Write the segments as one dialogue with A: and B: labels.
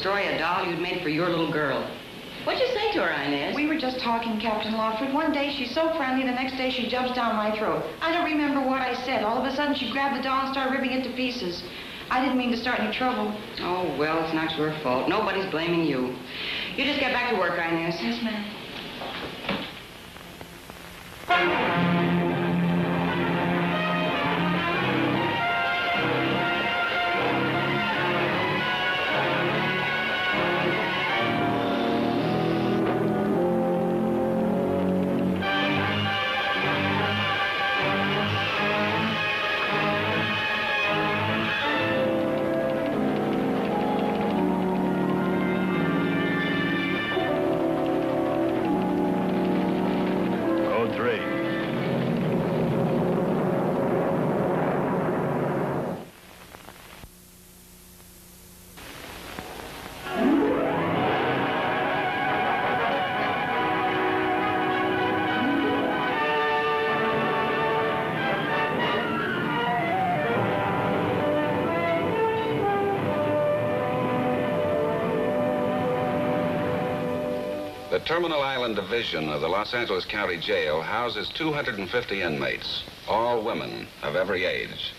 A: destroy a doll you'd made for your little girl. What'd you say to her, Inez?
B: We were just talking, Captain Lawford. One day she's so friendly, the next day she jumps down my throat. I don't remember what I said. All of a sudden she grabbed the doll and started ripping it to pieces. I didn't mean to start any trouble.
A: Oh, well, it's not your fault. Nobody's blaming you. You just get back to work, Inez.
B: Yes, ma'am.
C: The Terminal Island Division of the Los Angeles County Jail houses 250 inmates, all women of every age.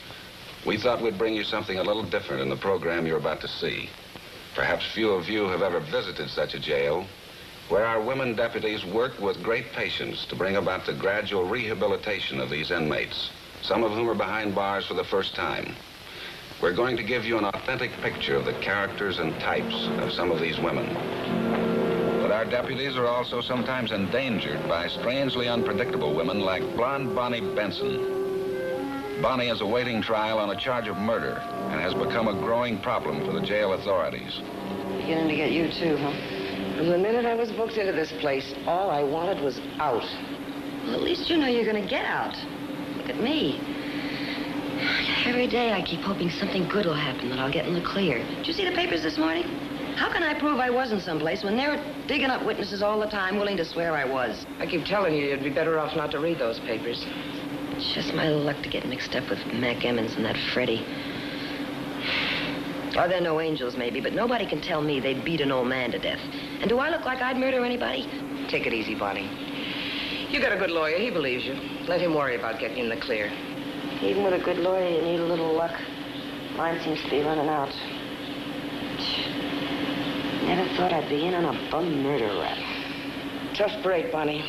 C: We thought we'd bring you something a little different in the program you're about to see. Perhaps few of you have ever visited such a jail, where our women deputies work with great patience to bring about the gradual rehabilitation of these inmates, some of whom are behind bars for the first time. We're going to give you an authentic picture of the characters and types of some of these women. Our deputies are also sometimes endangered by strangely unpredictable women like blonde Bonnie Benson. Bonnie is awaiting trial on a charge of murder and has become a growing problem for the jail authorities.
A: Beginning to get you too, huh?
D: From the minute I was booked into this place, all I wanted was out.
A: Well, at least you know you're going to get out. Look at me. Every day I keep hoping something good will happen, that I'll get in the clear. Did you see the papers this morning? How can I prove I wasn't someplace when they're digging up witnesses all the time willing to swear I was?
D: I keep telling you, you'd be better off not to read those papers.
A: It's just my luck to get mixed up with Mac Emmons and that Freddie. Oh, they're no angels, maybe, but nobody can tell me they'd beat an old man to death. And do I look like I'd murder anybody?
D: Take it easy, Bonnie. You got a good lawyer. He believes you. Let him worry about getting in the clear.
A: Even with a good lawyer, you need a little luck. Mine seems to be running out. Never thought I'd be in on a bum murder rap.
D: Tough break, Bonnie.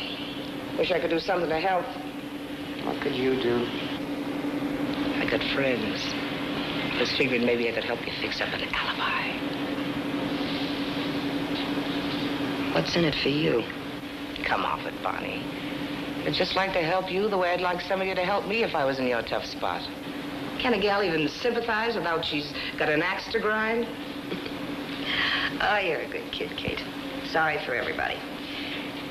D: Wish I could do something to help.
A: What could you do?
D: I got friends. Just figured maybe I could help you fix up an alibi.
A: What's in it for you?
D: Come off it, Bonnie. I'd just like to help you the way I'd like some of you to help me if I was in your tough spot. Can a gal even sympathize without she's got an axe to grind?
A: Oh, you're a good kid, Kate. Sorry for everybody.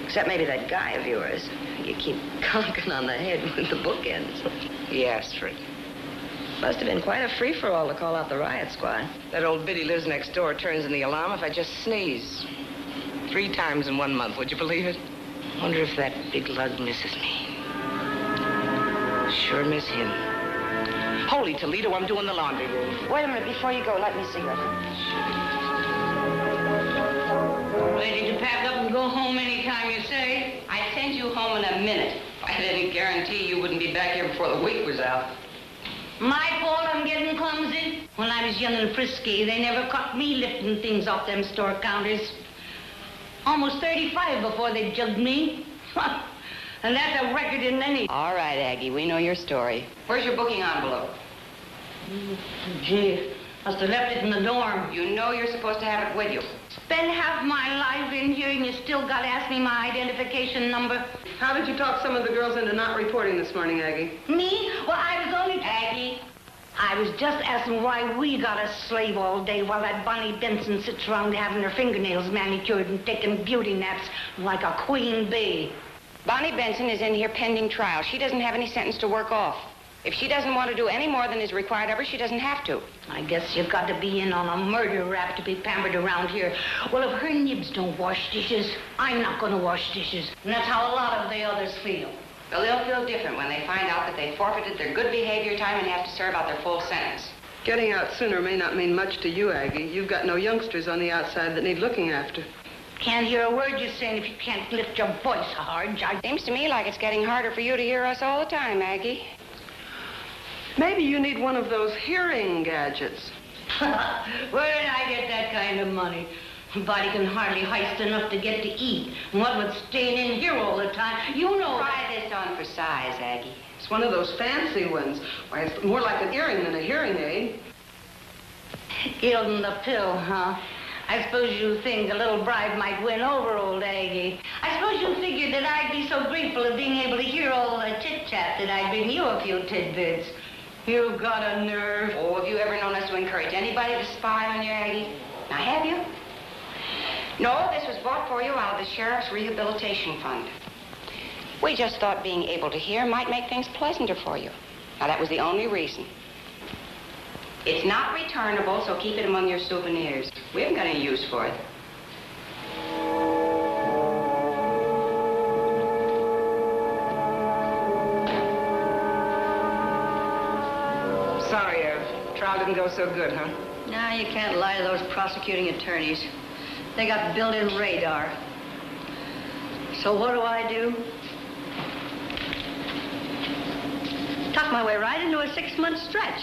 A: Except maybe that guy of yours. You keep conking on the head with the bookends.
D: He asked for it.
A: Must have been quite a free-for-all to call out the riot squad.
D: That old biddy lives next door, turns in the alarm if I just sneeze. 3 times in 1 month, would you believe it? Wonder if that big lug misses me. Sure miss him. Holy Toledo, I'm doing the laundry room.
A: Wait a minute, before you go, let me see that.
E: Ready to pack up and go home anytime you say?
A: I'd send you home in a minute. I didn't guarantee you wouldn't be back here before the week was out.
E: My fault I'm getting clumsy. When I was young and frisky, they never caught me lifting things off them store counters. Almost 35 before they jugged me. And that's a record in any.
A: All right, Aggie, we know your story. Where's your booking envelope?
E: Gee, must have left it in the dorm.
A: You know you're supposed to have it with you.
E: Spend half my life in here and you still got to ask me my identification number.
F: How did you talk some of the girls into not reporting this morning, Aggie?
E: Me? Well, I was only... Aggie, I was just asking why we gotta slave all day while that Bonnie Benson sits around having her fingernails manicured and taking beauty naps like a queen bee.
A: Bonnie Benson is in here pending trial. She doesn't have any sentence to work off. If she doesn't want to do any more than is required of her, she doesn't have to.
E: I guess you've got to be in on a murder rap to be pampered around here. Well, if her nibs don't wash dishes, I'm not going to wash dishes. And that's how a lot of the others feel.
A: Well, they'll feel different when they find out that they forfeited their good behavior time and have to serve out their full sentence.
F: Getting out sooner may not mean much to you, Aggie. You've got no youngsters on the outside that need looking after.
E: Can't hear a word you're saying if you can't lift your voice hard.
A: Seems to me like it's getting harder for you to hear us all the time, Aggie.
F: Maybe you need one of those hearing gadgets.
E: Where did I get that kind of money? A body can hardly heist enough to get to eat. And what with staying in here all the time, you know...
A: Try this on for size, Aggie.
F: It's one of those fancy ones. Why, it's more like an earring than a hearing aid.
E: Gilding the pill, huh? I suppose you think a little bribe might win over old Aggie. I suppose you figured that I'd be so grateful of being able to hear all the chit-chat that I'd bring you a few tidbits. You've got a nerve.
A: Oh, have you ever known us to encourage anybody to spy on you, Aggie? Now, have you? No, this was bought for you out of the Sheriff's Rehabilitation Fund. We just thought being able to hear might make things pleasanter for you. Now, that was the only reason. It's not returnable, so keep it among your souvenirs. We haven't got any use for it.
D: Sorry, trial didn't go so good, huh?
G: No, you can't lie to those prosecuting attorneys. They got built-in radar. So what do? Tuck my way right into a 6-month stretch.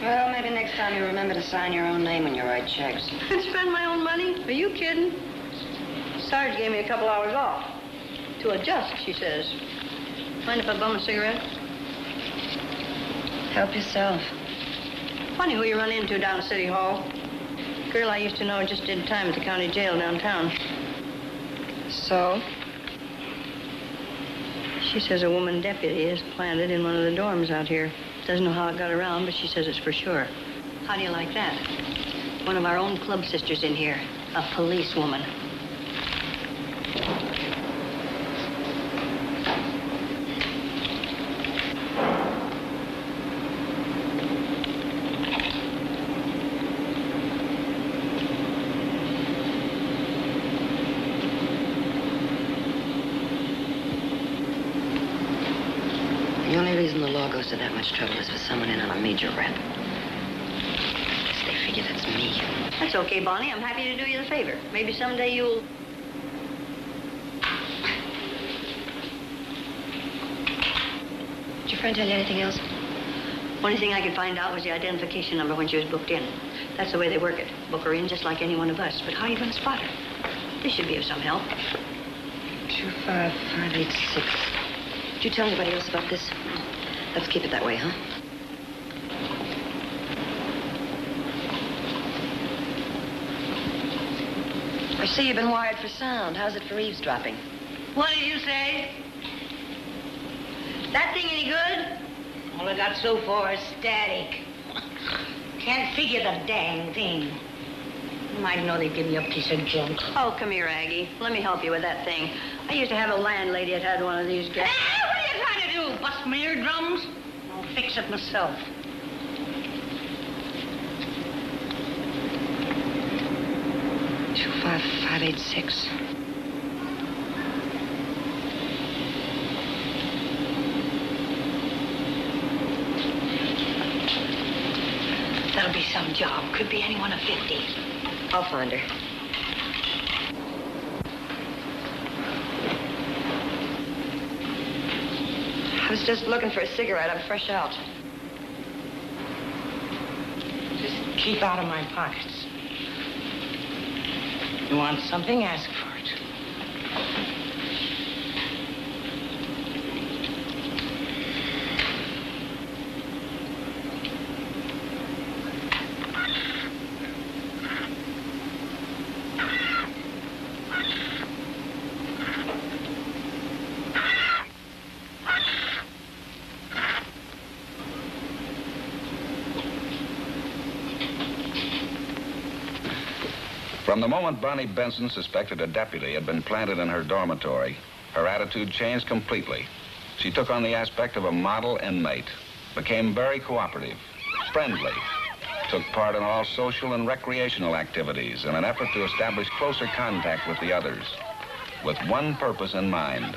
A: Well, maybe next time you remember to sign your own name when you write checks.
G: And spend my own money? Are you kidding? Sarge gave me a couple hours off. To adjust, she says. Mind if I bum a cigarette?
A: Help yourself.
G: Funny who you run into down at City Hall. Girl I used to know just did time at the county jail downtown.
A: So?
G: She says a woman deputy is planted in one of the dorms out here. Doesn't know how it got around, but she says it's for sure. How do you like that? One of our own club sisters in here, a policewoman.
A: The only reason the law goes to that much trouble is for someone in on a major rap. Guess they figure that's me.
G: That's okay, Bonnie. I'm happy to do you the favor. Maybe someday you'll...
A: Did your friend tell you anything else?
G: Only thing I could find out was the identification number when she was booked in. That's the way they work it. Book her in just like any one of us. But how are you going to spot her? This should be of some help.
A: 25586. Did you tell anybody else about this? Let's keep it that way, huh? I see you've been wired for sound. How's it for eavesdropping?
E: What did you say? That thing any good? All I got so far is static. Can't figure the dang thing. You might know they'd give me a piece of junk.
G: Oh, come here, Aggie. Let me help you with that thing. I used to have a landlady that had one of these guys.
E: Hey, what are you trying to do? Bust my eardrums? I'll fix it myself.
A: $25586.
G: That'll be some job. Could be any one of 50.
A: I'll find her. I was just looking for a cigarette. I'm fresh out.
E: Just keep out of my pockets. You want something, ask for it.
C: From the moment Bonnie Benson suspected a deputy had been planted in her dormitory, her attitude changed completely. She took on the aspect of a model inmate, became very cooperative, friendly, took part in all social and recreational activities in an effort to establish closer contact with the others, with one purpose in mind,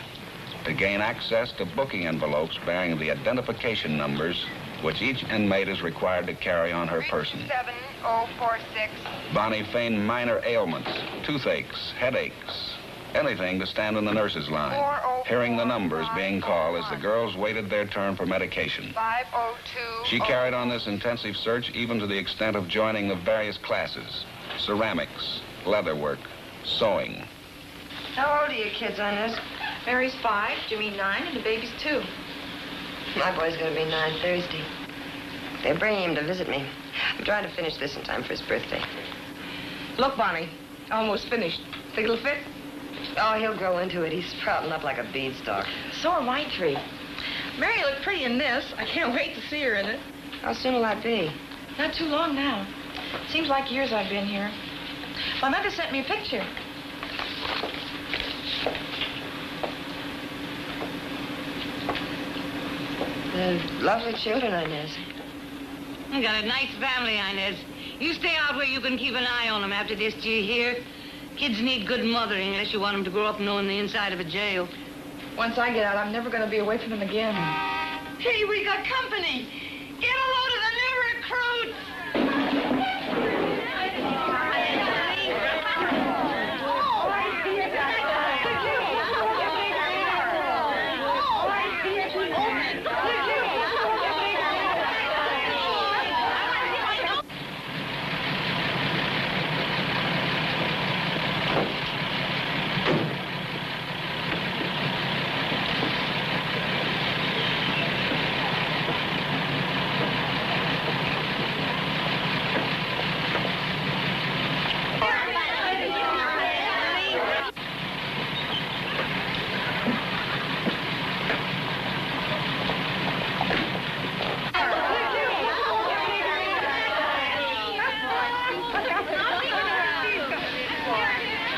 C: to gain access to booking envelopes bearing the identification numbers which each inmate is required to carry on her person.
H: 37046.
C: Bonnie feigned minor ailments, toothaches, headaches, anything to stand in the nurse's line, hearing the numbers being called as the girls waited their turn for medication.
H: 502.
C: She carried on this intensive search even to the extent of joining the various classes: ceramics, leatherwork, sewing.
A: How old are your kids, Inez?
B: Mary's 5, Jimmy 9, and the baby's 2.
A: My boy's going to be 9 Thursday. They're bringing him to visit me. I'm trying to finish this in time for his birthday.
D: Look, Bonnie, almost finished. Think it'll fit?
A: Oh, he'll grow into it. He's sprouting up like a beanstalk.
B: So are my 3. Mary looked pretty in this. I can't wait to see her in it.
A: How soon will that be?
B: Not too long now. Seems like years I've been here. My mother sent me a picture.
A: They're lovely children, Inez.
E: You got a nice family, Inez. You stay out where you can keep an eye on them after this, do you hear? Kids need good mothering unless you want them to grow up knowing the inside of a jail.
B: Once I get out, I'm never going to be away from them again.
E: Hey, we got company. Get a load of the new recruits.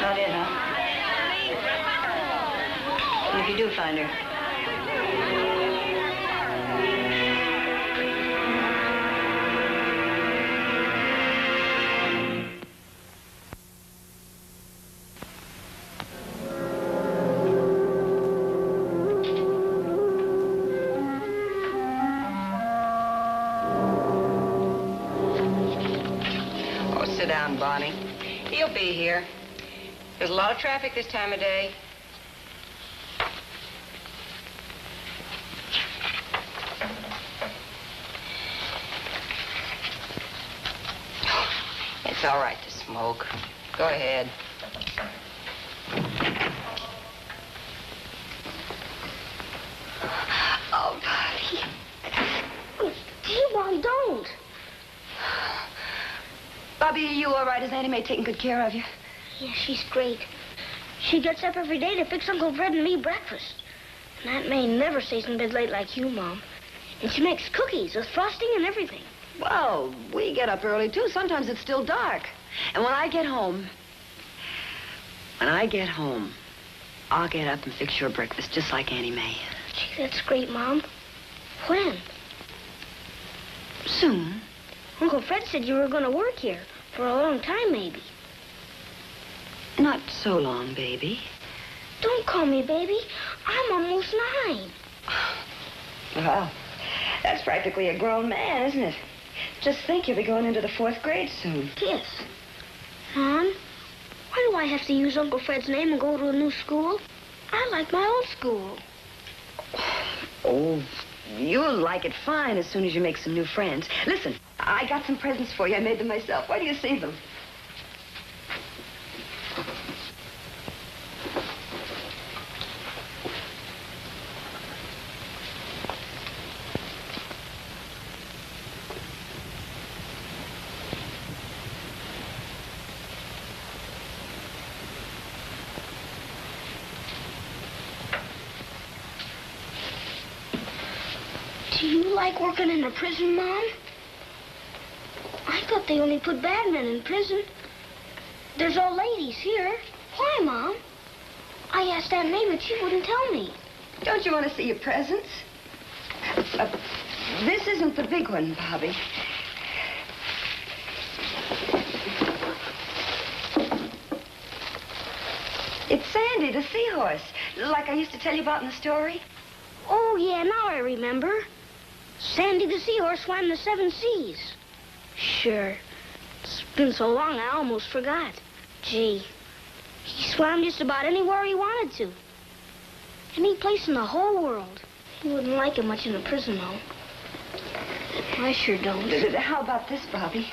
G: Not it, huh? And if you do find her,
A: Oh, sit down, Bonnie. He'll be here. There's a lot of traffic this time of day. It's all right to smoke. Go ahead. Oh, Bobby.
I: Gee, Mom, don't.
A: Bobby, are you all right? Is Auntie Mae taking good care of you?
I: Yeah, she's great. She gets up every day to fix Uncle Fred and me breakfast. And Aunt May never stays in bed late like you, Mom. And she makes cookies with frosting and everything.
A: Well, we get up early, too. Sometimes it's still dark. And when I get home, I'll get up and fix your breakfast just like Auntie Mae.
I: Gee, that's great, Mom. When?
A: Soon.
I: Uncle Fred said you were going to work here for a long time, maybe.
A: Not so long, baby.
I: Don't call me baby. I'm almost 9.
A: Well, that's practically a grown man, isn't it? Just think, you'll be going into the 4th grade soon.
I: Yes. Mom, why do I have to use Uncle Fred's name and go to a new school? I like my old school.
A: Oh, you'll like it fine as soon as you make some new friends. Listen, I got some presents for you. I made them myself. Why do you see them?
I: Do you like working in a prison, Mom? I thought they only put bad men in prison. There's old ladies here. Why, Mom? I asked Aunt May, but she wouldn't tell me.
A: Don't you want to see your presents? This isn't the big one, Bobby. It's Sandy, the seahorse, like I used to tell you about in the story.
I: Oh, yeah, now I remember. Sandy the seahorse swam the 7 seas. Sure. It's been so long, I almost forgot. Gee, he swam just about anywhere he wanted to. Any place in the whole world. He wouldn't like it much in a prison, though. I sure don't.
A: How about this, Bobby?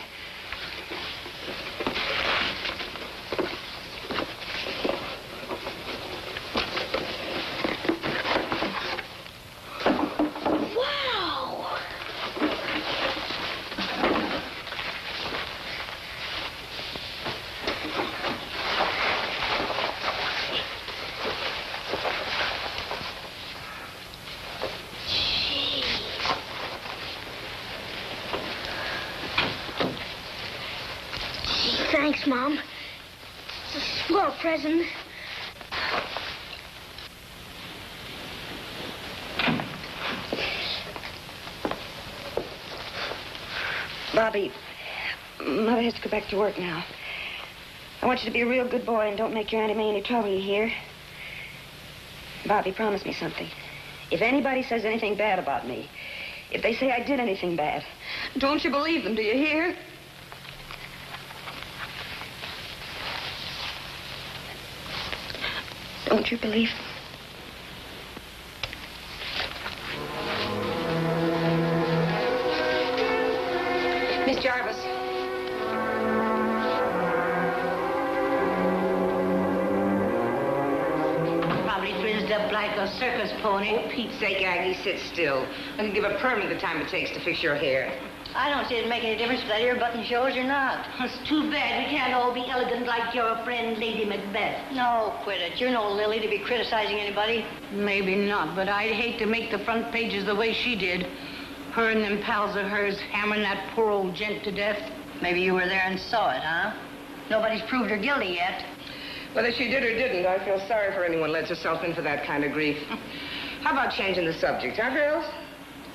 I: Wow! Thanks, Mom. It's a small present.
A: Bobby, Mother has to go back to work now. I want you to be a real good boy and don't make your Auntie May any trouble, you hear? Bobby, promise me something. If anybody says anything bad about me, if they say I did anything bad, don't you believe them, do you hear? Don't you believe them?
D: Miss Jarvis.
E: Probably frizzed up like a circus pony.
D: For Pete's sake, Aggie, sit still. I can give a permit the time it takes to fix your hair.
G: I don't see it make any difference if that ear button shows or not.
E: It's too bad we can't all be elegant like your friend Lady Macbeth.
G: No, quit it. You're no Lily to be criticizing anybody.
E: Maybe not, but I'd hate to make the front pages the way she did. Her and them pals of hers hammering that poor old gent to death.
G: Maybe you were there and saw it, huh? Nobody's proved her guilty yet.
D: Whether she did or didn't, I feel sorry for anyone who lets herself in for that kind of grief. How about changing the subject, huh, girls?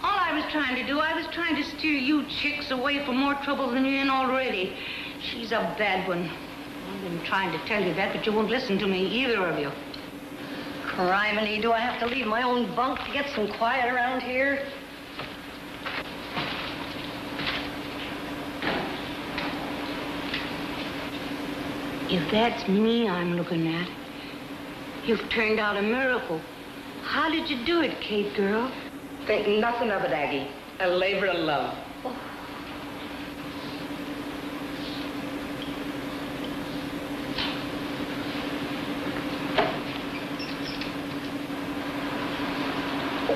E: All I was trying to do, I was trying to steer you chicks away from more trouble than you're in already. She's a bad one. I've been trying to tell you that, but you won't listen to me, either of you.
G: Criminy, do I have to leave my own bunk to get some quiet around here?
E: If that's me I'm looking at, you've turned out a miracle. How did you do it, Kate, girl?
D: Think nothing of it, Aggie. A labor of love.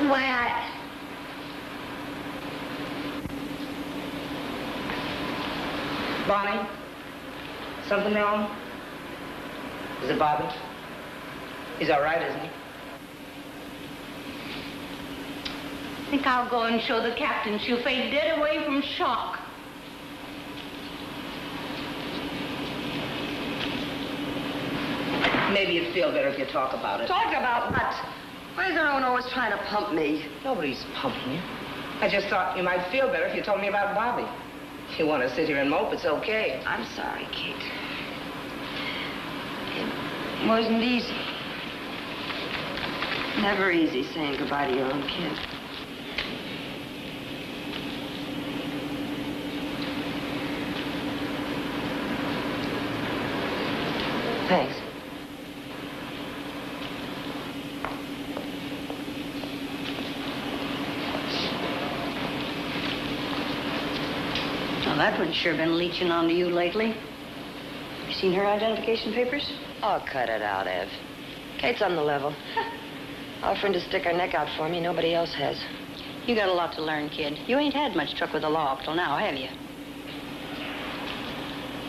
E: Why,
D: Bonnie? Something wrong? Is it Bobby? He's all right, isn't he?
E: I think I'll go and show the captain she'll fade dead away from shock.
D: Maybe you'd feel better if you talk about it.
A: Talk about what? Why is everyone always trying to pump me?
D: Nobody's pumping you. I just thought you might feel better if you told me about Bobby. If you want to sit here and mope, it's okay.
A: I'm sorry, Kate. It wasn't easy. Never easy saying goodbye to your own kid. Thanks.
G: Well, that one's sure been leeching onto you lately. You seen her identification papers?
A: Oh, cut it out, Ev. Kate's on the level. Offering to stick her neck out for me, nobody else has.
G: You got a lot to learn, kid. You ain't had much truck with the law up till now, have you?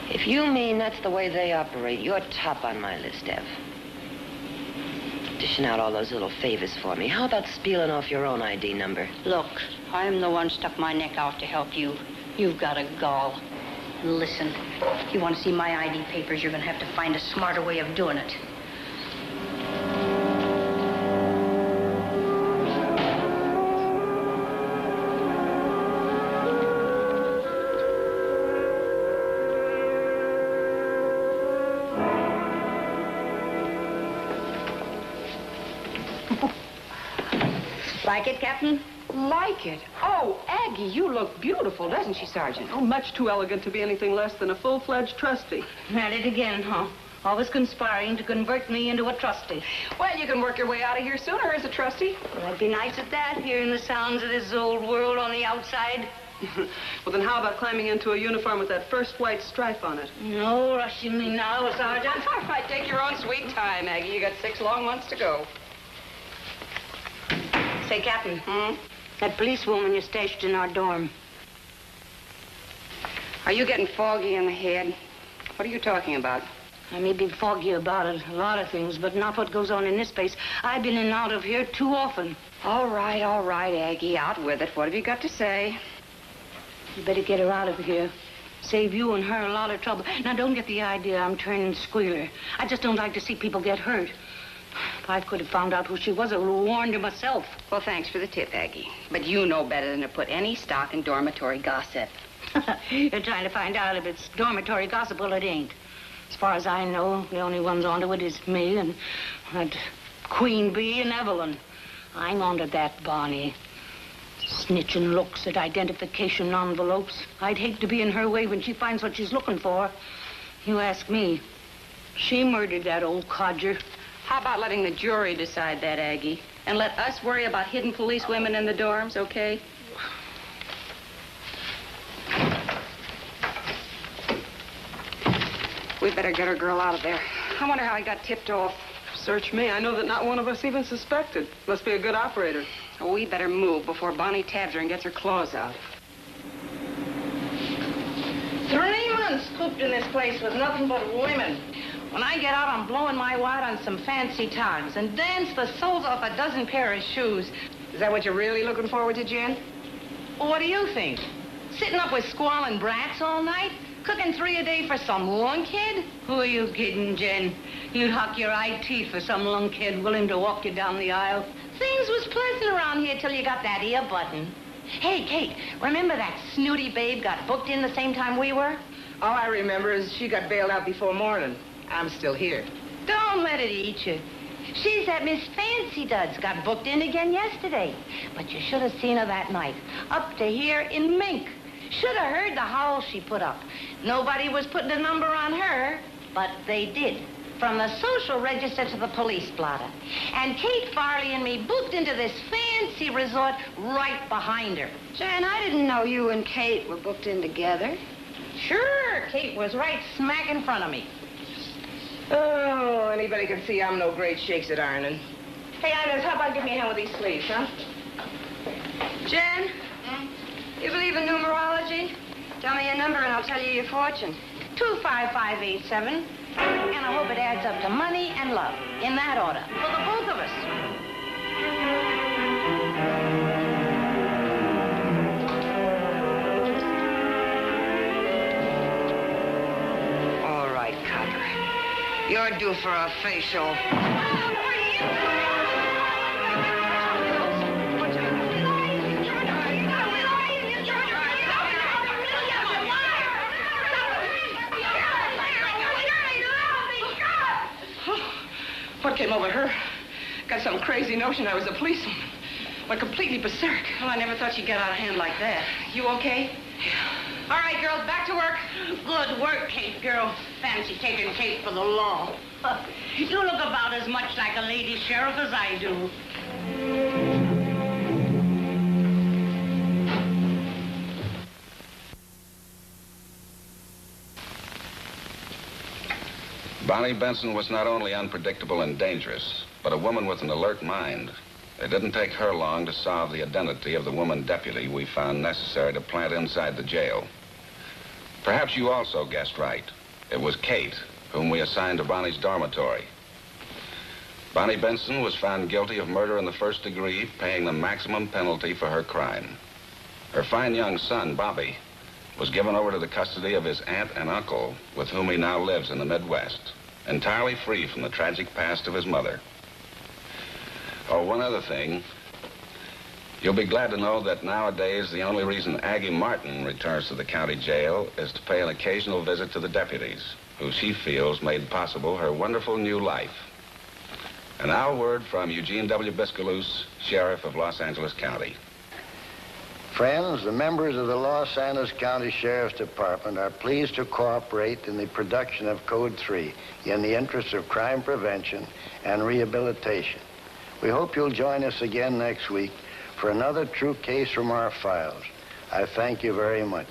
A: If you mean that's the way they operate, you're top on my list, Ev. Dishing out all those little favors for me. How about spieling off your own ID number?
G: Look, I'm the one stuck my neck out to help you. You've got a gall. And listen, if you want to see my ID papers, you're going to have to find a smarter way of doing it. Like it, Captain?
F: Like it? Oh, Aggie, you look beautiful, doesn't she, Sergeant?
J: Oh, much too elegant to be anything less than a full-fledged trustee.
E: At it again, huh? Always conspiring to convert me into a trustee.
F: Well, you can work your way out of here sooner as a trustee.
E: Well, I'd be nice at that, hearing the sounds of this old world on the outside.
J: Well, then how about climbing into a uniform with that first white stripe on it?
E: No rushing me now, Sergeant.
F: All right, take your own sweet time, Aggie. You got 6 long months to go.
E: Say, Captain. That policewoman you stashed in our dorm.
F: Are you getting foggy in the head? What are you talking about?
E: I may be foggy about it, a lot of things, but not what goes on in this place. I've been in and out of here too often.
F: All right, Aggie. Out with it. What have you got to say?
E: You better get her out of here. Save you and her a lot of trouble. Now, don't get the idea I'm turning squealer. I just don't like to see people get hurt. If I could have found out who she was, I would have warned her myself.
F: Well, thanks for the tip, Aggie. But you know better than to put any stock in dormitory gossip.
E: You're trying to find out if it's dormitory gossip. Well, it ain't. As far as I know, the only ones onto it is me and that Queen Bee and Evelyn. I'm onto that, Bonnie. Snitching looks at identification envelopes. I'd hate to be in her way when she finds what she's looking for. You ask me. She murdered that old codger.
F: How about letting the jury decide that, Aggie? And let us worry about hidden police women in the dorms, okay? We better get our girl out of there. I wonder how I got tipped off.
J: Search me. I know that not one of us even suspected. Must be a good operator.
F: Oh, we better move before Bonnie tabs her and gets her claws out.
D: 3 months cooped in this place with nothing but women. When I get out, I'm blowing my wad on some fancy togs and dance the soles off a dozen pair of shoes.
F: Is that what you're really looking forward to, Jen?
D: Well, what do you think? Sitting up with squalling brats all night? Cooking 3 a day for some lung kid?
E: Who are you kidding, Jen? You'd huck your eye teeth for some lung kid willing to walk you down the aisle.
D: Things was pleasant around here till you got that ear button. Hey, Kate, remember that snooty babe got booked in the same time we were?
F: All I remember is she got bailed out before morning. I'm still here.
D: Don't let it eat you. She's that Miss Fancy Duds got booked in again yesterday. But you should have seen her that night. Up to here in mink. Should have heard the howl she put up. Nobody was putting a number on her, but they did. From the social register to the police blotter. And Kate Farley and me booked into this fancy resort right behind her.
A: Jan, I didn't know you and Kate were booked in together.
D: Sure, Kate was right smack in front of me.
F: Oh, anybody can see I'm no great shakes at ironing. Hey, Inez, how about give me a hand with these sleeves, huh?
A: Jan, you believe in numerology? Tell me your number and I'll tell you your fortune.
D: 25587. And I hope it adds up to money and love. In that order. For the both of us.
A: All right, copper. You're due for a facial.
F: What came over her? Got some crazy notion I was a policewoman. Went completely berserk.
D: Well, I never thought she'd get out of hand like that.
F: You okay?
D: Yeah. All right, girls, back to work. Good work, Kate, girl. Fancy taking Kate for the law. You look about as much like a lady sheriff as I do.
C: Bonnie Benson was not only unpredictable and dangerous, but a woman with an alert mind. It didn't take her long to solve the identity of the woman deputy we found necessary to plant inside the jail. Perhaps you also guessed right. It was Kate, whom we assigned to Bonnie's dormitory. Bonnie Benson was found guilty of murder in the first degree, paying the maximum penalty for her crime. Her fine young son, Bobby, was given over to the custody of his aunt and uncle, with whom he now lives in the Midwest, entirely free from the tragic past of his mother. Oh, one other thing. You'll be glad to know that nowadays the only reason Aggie Martin returns to the county jail is to pay an occasional visit to the deputies, who she feels made possible her wonderful new life. And now a word from Eugene W. Biscaluse, Sheriff of Los Angeles County.
K: Friends, the members of the Los Angeles County Sheriff's Department are pleased to cooperate in the production of Code 3 in the interest of crime prevention and rehabilitation. We hope you'll join us again next week for another true case from our files. I thank you very much.